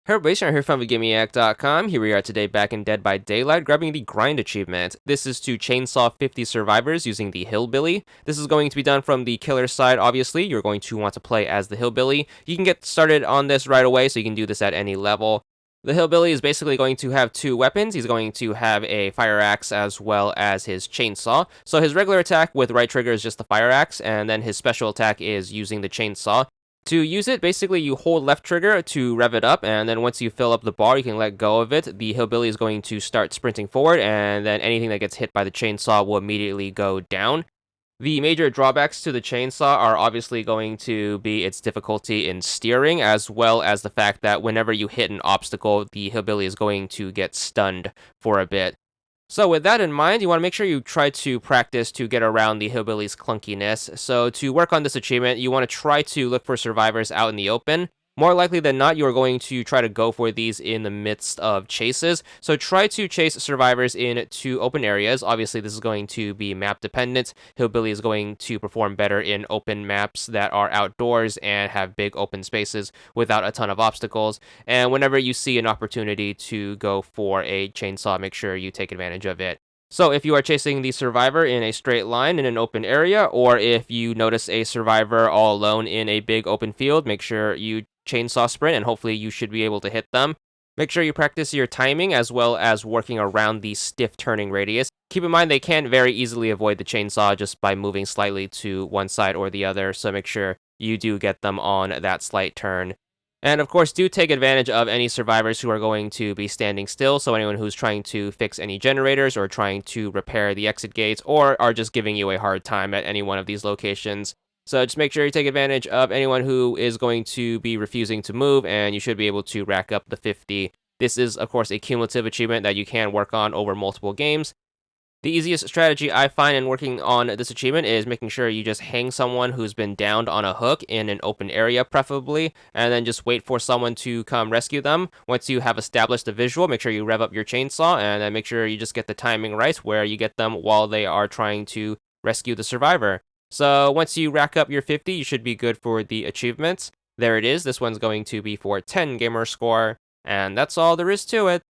Hey everybody, Sean here from VidGamiac.com. Here we are today back in Dead by Daylight, grabbing the grind achievement. This is to chainsaw 50 survivors using the Hillbilly. This is going to be done from the killer side, obviously. You're going to want to play as the Hillbilly. You can get started on this right away, so you can do this at any level. The Hillbilly is basically going to have two weapons. He's going to have a fire axe as well as his chainsaw. So his regular attack with right trigger is just the fire axe, and then his special attack is using the chainsaw. To use it, basically you hold left trigger to rev it up, and then once you fill up the bar, you can let go of it. The Hillbilly is going to start sprinting forward, and then anything that gets hit by the chainsaw will immediately go down. The major drawbacks to the chainsaw are obviously going to be its difficulty in steering, as well as the fact that whenever you hit an obstacle, the Hillbilly is going to get stunned for a bit. So with that in mind, you want to make sure you try to practice to get around the Hillbilly's clunkiness. So to work on this achievement, you want to try to look for survivors out in the open. More likely than not, you are going to try to go for these in the midst of chases. So try to chase survivors in two open areas. Obviously, this is going to be map dependent. Hillbilly is going to perform better in open maps that are outdoors and have big open spaces without a ton of obstacles. And whenever you see an opportunity to go for a chainsaw, make sure you take advantage of it. So if you are chasing the survivor in a straight line in an open area, or if you notice a survivor all alone in a big open field, make sure you chainsaw sprint and hopefully you should be able to hit them. Make sure you practice your timing as well as working around the stiff turning radius. Keep in mind they can very easily avoid the chainsaw just by moving slightly to one side or the other, so make sure you do get them on that slight turn. And of course, do take advantage of any survivors who are going to be standing still. So anyone who's trying to fix any generators or trying to repair the exit gates or are just giving you a hard time at any one of these locations. So just make sure you take advantage of anyone who is going to be refusing to move, and you should be able to rack up the 50. This is, of course, a cumulative achievement that you can work on over multiple games. The easiest strategy I find in working on this achievement is making sure you just hang someone who's been downed on a hook in an open area, preferably, and then just wait for someone to come rescue them. Once you have established the visual, make sure you rev up your chainsaw, and then make sure you just get the timing right where you get them while they are trying to rescue the survivor. So once you rack up your 50, you should be good for the achievements. There it is. This one's going to be for 10 gamer score, and that's all there is to it.